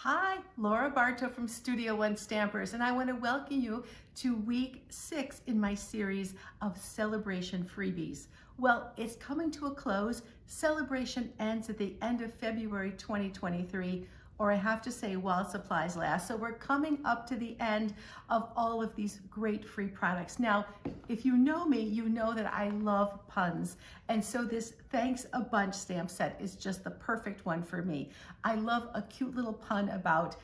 Hi, Laura Bartow from Studio One Stampers, and I want to welcome you to week 6 in my series of Sale-a-Bration freebies. Well, it's coming to a close. Sale-a-Bration ends at the end of February 2023, or I have to say while supplies last. So we're coming up to the end of all of these great free products. Now, if you know me, you know that I love puns. And so this Thanks a Bunch stamp set is just the perfect one for me. I love a cute little pun about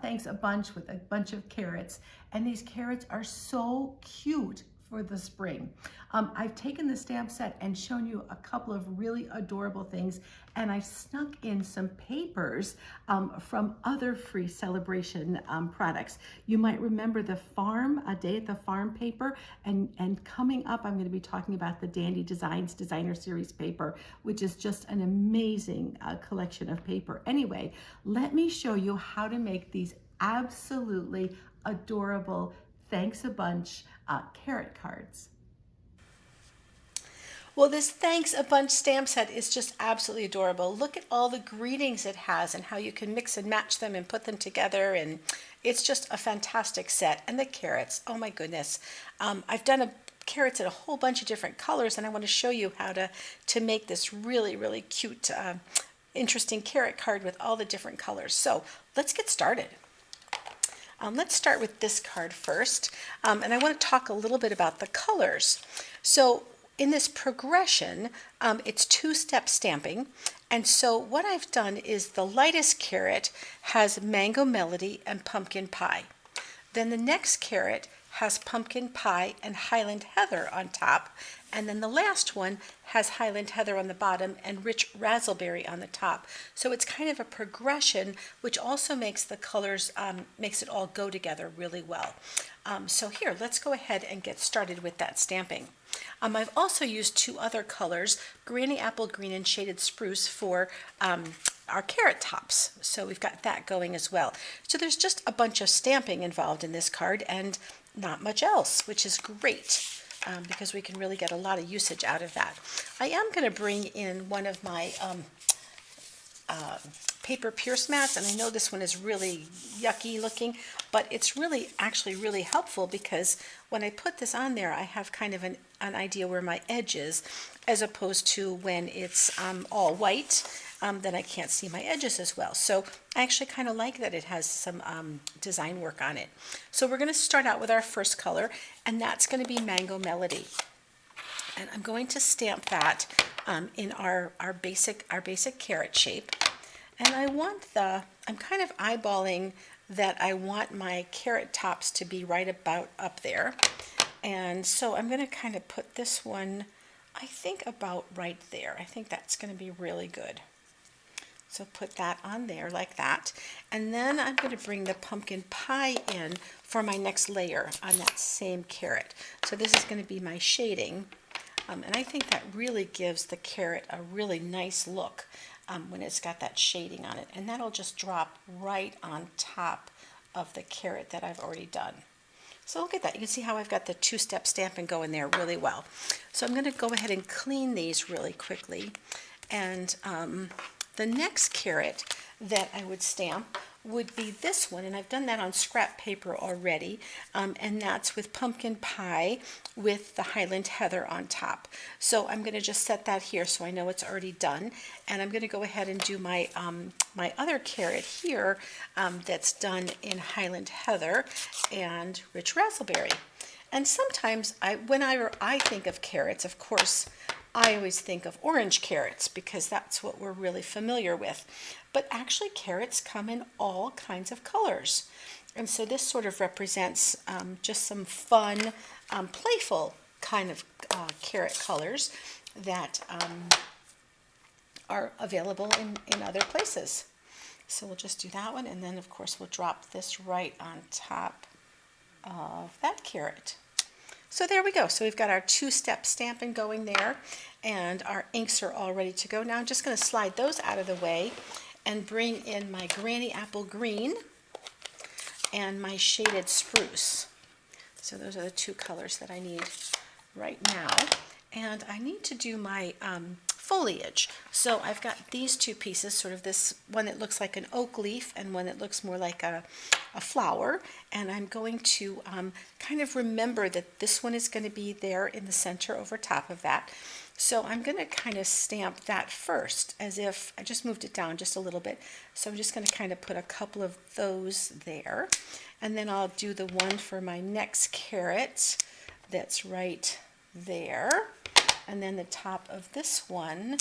thanks a bunch with a bunch of carrots. And these carrots are so cute for the spring. I've taken the stamp set and shown you a couple of really adorable things, and I've snuck in some papers from other free Sale-a-Bration products. You might remember the A Day at the Farm paper, and coming up I'm going to be talking about the Dandy Designs Designer Series paper, which is just an amazing collection of paper. Anyway, let me show you how to make these absolutely adorable Thanks a Bunch carrot cards. Well, this Thanks a Bunch stamp set is just absolutely adorable. Look at all the greetings it has and how you can mix and match them and put them together, and it's just a fantastic set. And the carrots, oh my goodness. I've done carrots in a whole bunch of different colors, and I want to show you how to make this really cute, interesting carrot card with all the different colors. So let's get started. Let's start with this card first, and I want to talk a little bit about the colors. So in this progression, it's two-step stamping, and so what I've done is the lightest carrot has Mango Melody and Pumpkin Pie. Then the next carrot has Pumpkin Pie and Highland Heather on top, and then the last one has Highland Heather on the bottom and Rich Razzleberry on the top. So it's kind of a progression, which also makes the colors, makes it all go together really well. So here, let's go ahead and get started with that stamping. I've also used two other colors, Granny Apple Green and Shaded Spruce, for our carrot tops. So we've got that going as well. So there's just a bunch of stamping involved in this card and not much else, which is great. Because we can really get a lot of usage out of that. I am going to bring in one of my paper pierce mats, and I know this one is really yucky looking, but it's actually really helpful, because when I put this on there, I have kind of an idea where my edge is, as opposed to when it's all white, then I can't see my edges as well. So I actually kind of like that it has some design work on it. So we're going to start out with our first color, and that's going to be Mango Melody. And I'm going to stamp that in our basic carrot shape. And I'm kind of eyeballing that I want my carrot tops to be right about up there. And so I'm going to kind of put this one, I think, about right there. I think that's going to be really good. So put that on there like that. And then I'm going to bring the pumpkin pie in for my next layer on that same carrot. So this is going to be my shading. And I think that really gives the carrot a really nice look when it's got that shading on it. And that'll just drop right on top of the carrot that I've already done. So look at that. You can see how I've got the two-step stamping going there really well. So I'm going to go ahead and clean these really quickly. And the next carrot that I would stamp would be this one, and I've done that on scrap paper already, and that's with Pumpkin Pie with the Highland Heather on top. So I'm going to just set that here so I know it's already done, and I'm going to go ahead and do my my other carrot here that's done in Highland Heather and Rich Razzleberry. And sometimes whenever I think of carrots, of course, I always think of orange carrots, because that's what we're really familiar with. But actually, carrots come in all kinds of colors. And so this sort of represents just some fun, playful kind of carrot colors that are available in other places. So we'll just do that one, and then of course we'll drop this right on top of that carrot. So there we go. So we've got our two-step stamping going there, and our inks are all ready to go. Now I'm just going to slide those out of the way and bring in my Granny Apple Green and my Shaded Spruce. So those are the two colors that I need right now. And I need to do my foliage. So I've got these two pieces, sort of this one that looks like an oak leaf and one that looks more like a flower, and I'm going to kind of remember that this one is going to be there in the center over top of that. So I'm going to kind of stamp that first, as if I just moved it down just a little bit. So I'm just going to kind of put a couple of those there, and then I'll do the one for my next carrot that's right there, and then the top of this one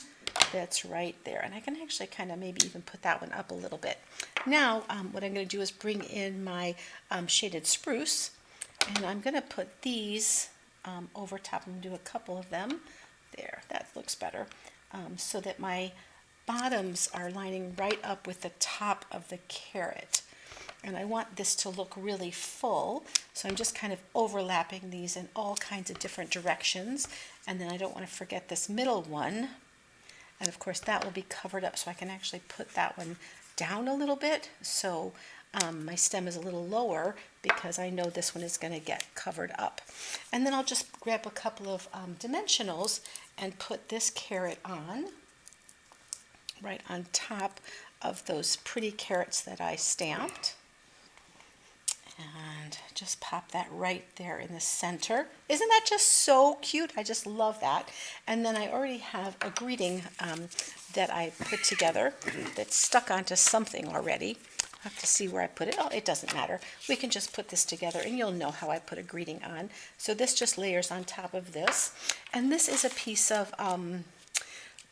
that's right there. And I can actually kind of maybe even put that one up a little bit. Now what I'm going to do is bring in my shaded spruce, and I'm going to put these over top. I'm going to do a couple of them. There, that looks better, so that my bottoms are lining right up with the top of the carrot. And I want this to look really full, so I'm just kind of overlapping these in all kinds of different directions. And then I don't want to forget this middle one, and of course that will be covered up, so I can actually put that one down a little bit, so my stem is a little lower, because I know this one is going to get covered up. And then I'll just grab a couple of dimensionals and put this carrot on, right on top of those pretty carrots that I stamped. And just pop that right there in the center. Isn't that just so cute? I just love that. And then I already have a greeting that I put together that's stuck onto something already. I have to see where I put it. Oh, it doesn't matter. We can just put this together and you'll know how I put a greeting on. So this just layers on top of this. And this is a piece of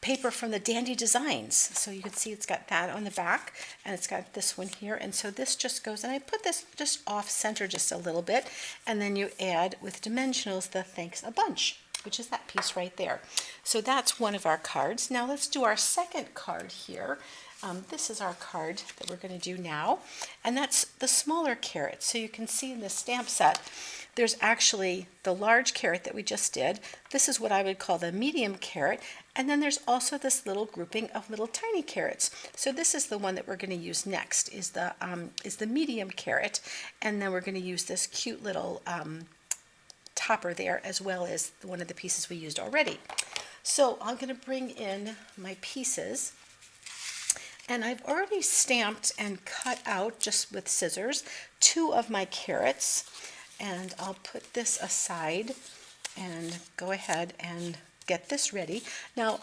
paper from the Dandy Designs. So you can see it's got that on the back, and it's got this one here. And so this just goes, and I put this just off center just a little bit, and then you add with dimensionals the thanks a bunch, which is that piece right there. So that's one of our cards. Now let's do our second card here. This is our card that we're going to do now, and that's the smaller carrot. So you can see in the stamp set, there's actually the large carrot that we just did. This is what I would call the medium carrot, and then there's also this little grouping of little tiny carrots. So this is the one that we're going to use next, is the medium carrot, and then we're going to use this cute little topper there, as well as one of the pieces we used already. So I'm going to bring in my pieces. And I've already stamped and cut out, just with scissors, 2 of my carrots. And I'll put this aside and go ahead and get this ready. Now,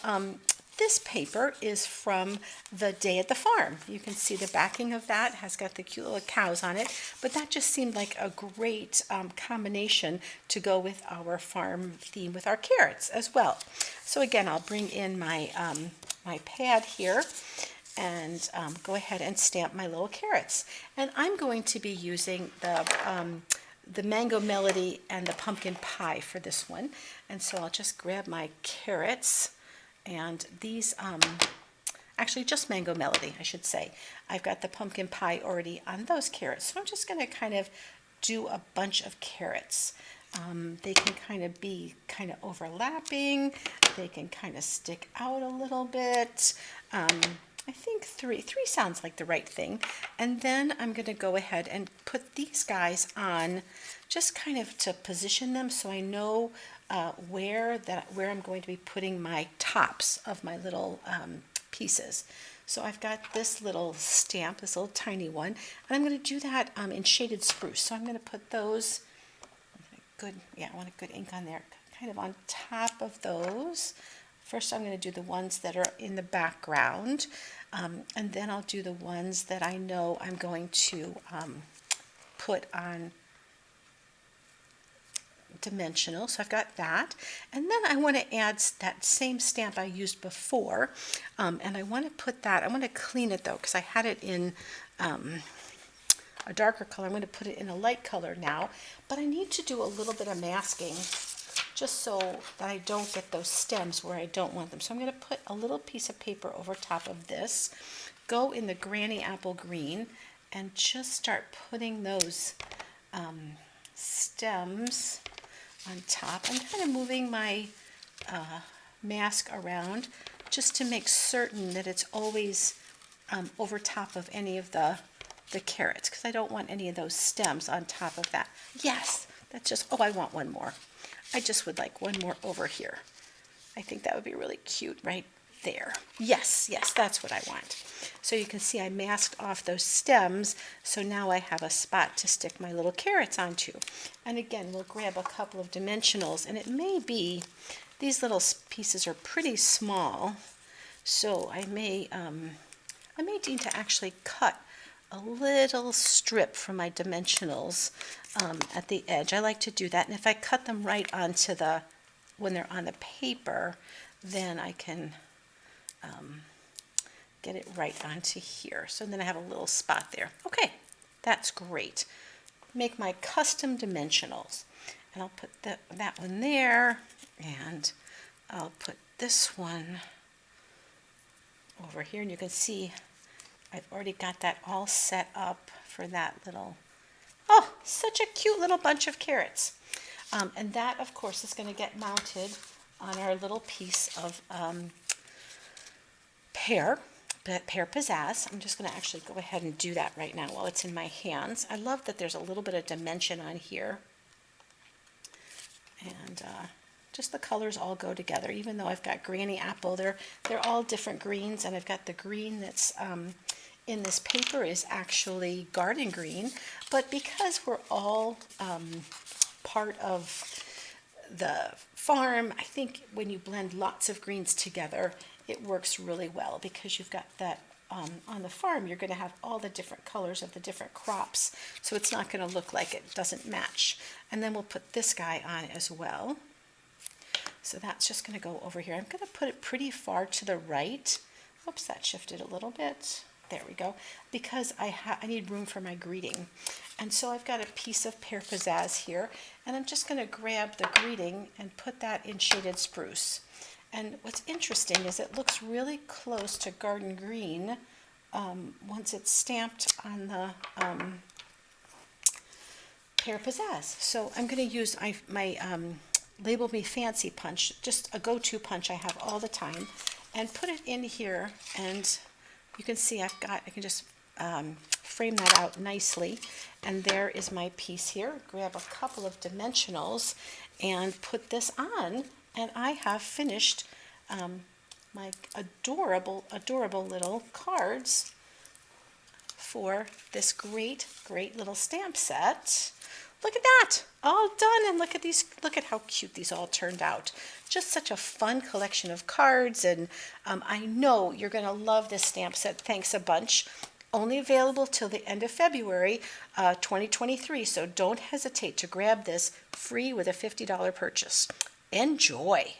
this paper is from the Day at the Farm. You can see the backing of that has got the cute little cows on it, but that just seemed like a great combination to go with our farm theme with our carrots as well. So again, I'll bring in my, my pad here, and go ahead and stamp my little carrots. And I'm going to be using the Mango Melody and the Pumpkin Pie for this one. And so I'll just grab my carrots, and these, actually just Mango Melody, I should say. I've got the Pumpkin Pie already on those carrots. So I'm just going to kind of do a bunch of carrots. They can kind of be kind of overlapping. They can kind of stick out a little bit. I think three sounds like the right thing. And then I'm going to go ahead and put these guys on, just kind of to position them so I know where I'm going to be putting my tops of my little pieces. So I've got this little stamp, this little tiny one, and I'm going to do that in shaded spruce. So I'm going to put those, I want a good ink on there, kind of on top of those. First I'm going to do the ones that are in the background, and then I'll do the ones that I know I'm going to put on dimensional. So I've got that, and then I want to add that same stamp I used before, and I want to put that, I want to clean it though, because I had it in a darker color. I'm going to put it in a light color now, but I need to do a little bit of masking just so that I don't get those stems where I don't want them. So I'm going to put a little piece of paper over top of this, go in the Granny Apple Green, and just start putting those stems on top. I'm kind of moving my mask around just to make certain that it's always over top of any of the carrots, because I don't want any of those stems on top of that. Yes, that's just, oh, I want one more. I just would like one more over here. I think that would be really cute, right? There. Yes, yes, that's what I want. So you can see I masked off those stems, so now I have a spot to stick my little carrots onto. And again, we'll grab a couple of dimensionals, and it may be, these little pieces are pretty small, so I may need to actually cut a little strip from my dimensionals at the edge. I like to do that, and if I cut them right onto the, when they're on the paper, then I can get it right onto here. So then I have a little spot there. Okay, that's great. Make my custom dimensionals. And I'll put that one there, and I'll put this one over here. And you can see I've already got that all set up for that little, oh, such a cute little bunch of carrots. And that, of course, is going to get mounted on our little piece of pear pizzazz. I'm just going to actually go ahead and do that right now while it's in my hands. I love that there's a little bit of dimension on here, and just the colors all go together. Even though I've got granny apple, they're all different greens, and I've got the green that's in this paper is actually garden green, but because we're all part of the farm, I think when you blend lots of greens together, it works really well, because you've got that on the farm, you're going to have all the different colors of the different crops, so it's not going to look like it doesn't match. And then we'll put this guy on as well. So that's just going to go over here. I'm going to put it pretty far to the right. Oops, that shifted a little bit. There we go, because I need room for my greeting. And so I've got a piece of pear pizzazz here, and I'm just going to grab the greeting and put that in shaded spruce. And what's interesting is it looks really close to garden green once it's stamped on the pear pizzazz. So I'm going to use my Label Me Fancy punch, just a go-to punch I have all the time, and put it in here, and you can see I can just frame that out nicely, and there is my piece here. Grab a couple of dimensionals and put this on, and I have finished my adorable little cards for this great little stamp set. Look at that, all done, and look at how cute these all turned out. Just such a fun collection of cards, and I know you're going to love this stamp set. Thanks a bunch. Only available till the end of February 2023, so don't hesitate to grab this free with a $50 purchase. Enjoy!